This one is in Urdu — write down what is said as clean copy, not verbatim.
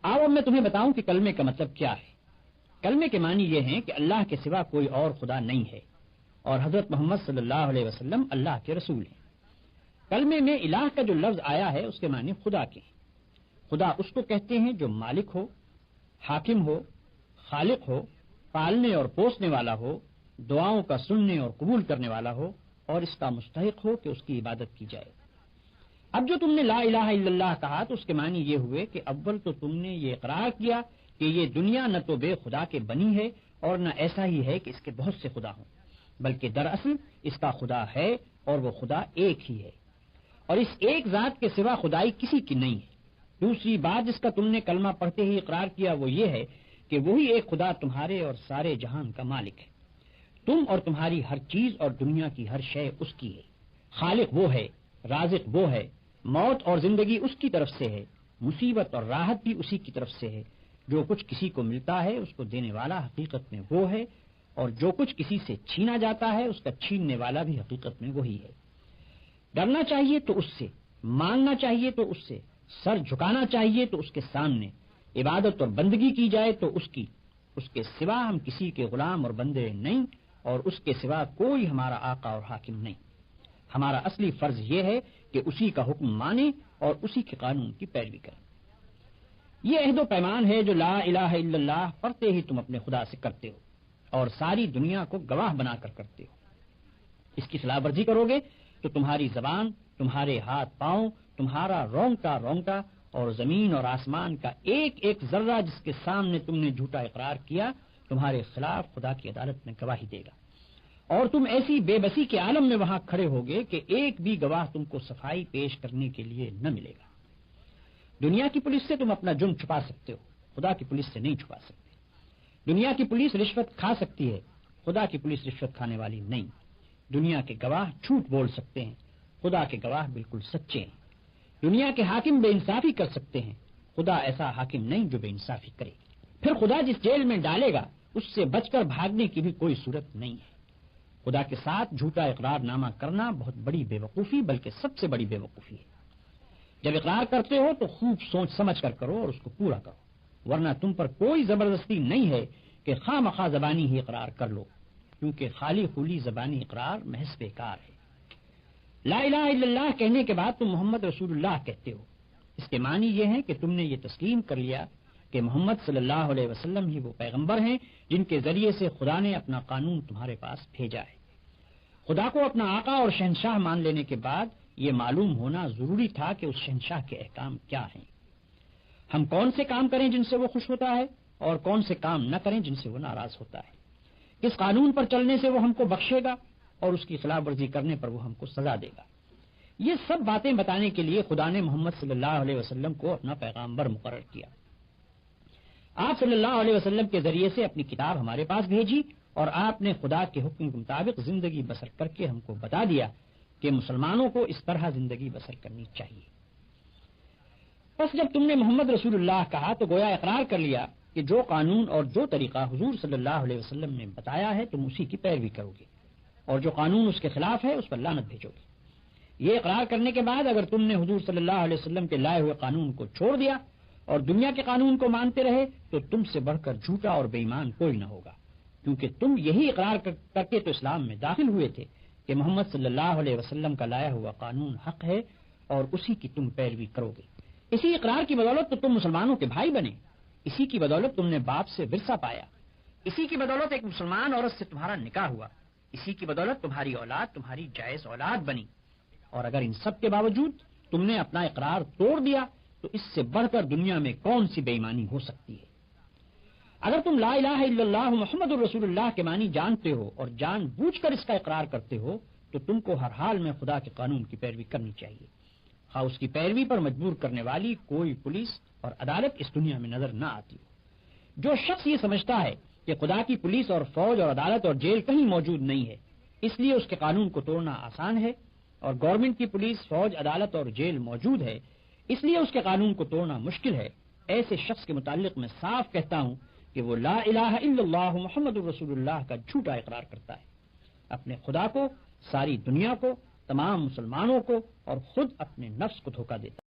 آؤ اب میں تمہیں بتاؤں کہ کلمے کا مطلب کیا ہے۔ کلمے کے معنی یہ ہیں کہ اللہ کے سوا کوئی اور خدا نہیں ہے اور حضرت محمد صلی اللہ علیہ وسلم اللہ کے رسول ہیں۔ کلمے میں الہ کا جو لفظ آیا ہے اس کے معنی خدا کے ہیں۔ خدا اس کو کہتے ہیں جو مالک ہو، حاکم ہو، خالق ہو، پالنے اور پوسنے والا ہو، دعاؤں کا سننے اور قبول کرنے والا ہو اور اس کا مستحق ہو کہ اس کی عبادت کی جائے۔ اب جو تم نے لا الہ الا اللہ کہا تو اس کے معنی یہ ہوئے کہ اول تو تم نے یہ اقرار کیا کہ یہ دنیا نہ تو بے خدا کے بنی ہے اور نہ ایسا ہی ہے کہ اس کے بہت سے خدا ہوں، بلکہ دراصل اس کا خدا ہے اور وہ خدا ایک ہی ہے، اور اس ایک ذات کے سوا خدائی کسی کی نہیں ہے۔ دوسری بات جس کا تم نے کلمہ پڑھتے ہی اقرار کیا وہ یہ ہے کہ وہی ایک خدا تمہارے اور سارے جہان کا مالک ہے، تم اور تمہاری ہر چیز اور دنیا کی ہر شے اس کی ہے۔ خالق وہ ہے، رازق وہ ہے، موت اور زندگی اس کی طرف سے ہے، مصیبت اور راحت بھی اسی کی طرف سے ہے۔ جو کچھ کسی کو ملتا ہے اس کو دینے والا حقیقت میں وہ ہے، اور جو کچھ کسی سے چھینا جاتا ہے اس کا چھیننے والا بھی حقیقت میں وہی ہے۔ ڈرنا چاہیے تو اس سے، مانگنا چاہیے تو اس سے، سر جھکانا چاہیے تو اس کے سامنے، عبادت اور بندگی کی جائے تو اس کی، اس کے سوا ہم کسی کے غلام اور بندے نہیں، اور اس کے سوا کوئی ہمارا آقا اور حاکم نہیں۔ ہمارا اصلی فرض یہ ہے کہ اسی کا حکم مانیں اور اسی کے قانون کی پیروی کریں۔ یہ عہد و پیمان ہے جو لا الہ الا اللہ پڑھتے ہی تم اپنے خدا سے کرتے ہو اور ساری دنیا کو گواہ بنا کر کرتے ہو۔ اس کی خلاف ورزی کرو گے تو تمہاری زبان، تمہارے ہاتھ پاؤں، تمہارا رونگٹا رونگٹا اور زمین اور آسمان کا ایک ایک ذرہ جس کے سامنے تم نے جھوٹا اقرار کیا تمہارے خلاف خدا کی عدالت میں گواہی دے گا، اور تم ایسی بے بسی کے عالم میں وہاں کھڑے ہوگے کہ ایک بھی گواہ تم کو صفائی پیش کرنے کے لیے نہ ملے گا۔ دنیا کی پولیس سے تم اپنا جرم چھپا سکتے ہو، خدا کی پولیس سے نہیں چھپا سکتے۔ دنیا کی پولیس رشوت کھا سکتی ہے، خدا کی پولیس رشوت کھانے والی نہیں۔ دنیا کے گواہ جھوٹ بول سکتے ہیں، خدا کے گواہ بالکل سچے ہیں۔ دنیا کے حاکم بے انصافی کر سکتے ہیں، خدا ایسا حاکم نہیں جو بے انصافی کرے۔ پھر خدا جس جیل میں ڈالے گا اس سے بچ کر بھاگنے کی بھی کوئی صورت نہیں ہے۔ خدا کے ساتھ جھوٹا اقرار نامہ کرنا بہت بڑی بے وقوفی بلکہ سب سے بڑی بے وقوفی ہے۔ جب اقرار کرتے ہو تو خوب سوچ سمجھ کر کرو اور اس کو پورا کرو، ورنہ تم پر کوئی زبردستی نہیں ہے کہ خواہ مخواہ زبانی ہی اقرار کر لو، کیونکہ خالی خولی زبانی اقرار محض بیکار ہے۔ لا الہ الا اللہ کہنے کے بعد تم محمد رسول اللہ کہتے ہو، اس کے معنی یہ ہے کہ تم نے یہ تسلیم کر لیا کہ محمد صلی اللہ علیہ وسلم ہی وہ پیغمبر ہیں جن کے ذریعے سے خدا نے اپنا قانون تمہارے پاس بھیجا ہے۔ خدا کو اپنا آقا اور شہنشاہ مان لینے کے بعد یہ معلوم ہونا ضروری تھا کہ اس شہنشاہ کے احکام کیا ہیں، ہم کون سے کام کریں جن سے وہ خوش ہوتا ہے اور کون سے کام نہ کریں جن سے وہ ناراض ہوتا ہے، کس قانون پر چلنے سے وہ ہم کو بخشے گا اور اس کی خلاف ورزی کرنے پر وہ ہم کو سزا دے گا۔ یہ سب باتیں بتانے کے لیے خدا نے محمد صلی اللہ علیہ وسلم کو اپنا پیغمبر مقرر کیا۔ آپ صلی اللہ علیہ وسلم کے ذریعے سے اپنی کتاب ہمارے پاس بھیجی اور آپ نے خدا کے حکم کے مطابق زندگی بسر کر کے ہم کو بتا دیا کہ مسلمانوں کو اس طرح زندگی بسر کرنی چاہیے۔ بس جب تم نے محمد رسول اللہ کہا تو گویا اقرار کر لیا کہ جو قانون اور جو طریقہ حضور صلی اللہ علیہ وسلم نے بتایا ہے تم اسی کی پیروی کرو گے، اور جو قانون اس کے خلاف ہے اس پر لعنت بھیجو گے۔ یہ اقرار کرنے کے بعد اگر تم نے حضور صلی اللہ علیہ وسلم کے لائے ہوئے قانون کو چھوڑ دیا اور دنیا کے قانون کو مانتے رہے تو تم سے بڑھ کر جھوٹا اور بے ایمان کوئی نہ ہوگا، کیونکہ تم یہی اقرار کر کے تو اسلام میں داخل ہوئے تھے کہ محمد صلی اللہ علیہ وسلم کا لایا ہوا قانون حق ہے اور اسی کی تم پیروی کرو گے۔ اسی اقرار کی بدولت تو تم مسلمانوں کے بھائی بنے، اسی کی بدولت تم نے باپ سے ورثہ پایا، اسی کی بدولت ایک مسلمان عورت سے تمہارا نکاح ہوا، اسی کی بدولت تمہاری اولاد تمہاری جائز اولاد بنی، اور اگر ان سب کے باوجود تم نے اپنا اقرار توڑ دیا تو اس سے بڑھ کر دنیا میں کون سی بے ایمانی ہو سکتی ہے۔ اگر تم لا الہ الا اللہ محمد الرسول اللہ کے معنی جانتے ہو اور جان بوجھ کر اس کا اقرار کرتے ہو تو تم کو ہر حال میں خدا کے قانون کی پیروی کرنی چاہیے، خواہ اس کی پیروی پر مجبور کرنے والی کوئی پولیس اور عدالت اس دنیا میں نظر نہ آتی ہو۔ جو شخص یہ سمجھتا ہے کہ خدا کی پولیس اور فوج اور عدالت اور جیل کہیں موجود نہیں ہے اس لیے اس کے قانون کو توڑنا آسان ہے، اور گورنمنٹ کی پولیس، فوج، عدالت اور جیل موجود ہے اس لیے اس کے قانون کو توڑنا مشکل ہے، ایسے شخص کے متعلق میں صاف کہتا ہوں کہ وہ لا الہ الا اللہ محمد الرسول اللہ کا جھوٹا اقرار کرتا ہے، اپنے خدا کو، ساری دنیا کو، تمام مسلمانوں کو اور خود اپنے نفس کو دھوکہ دیتا ہے۔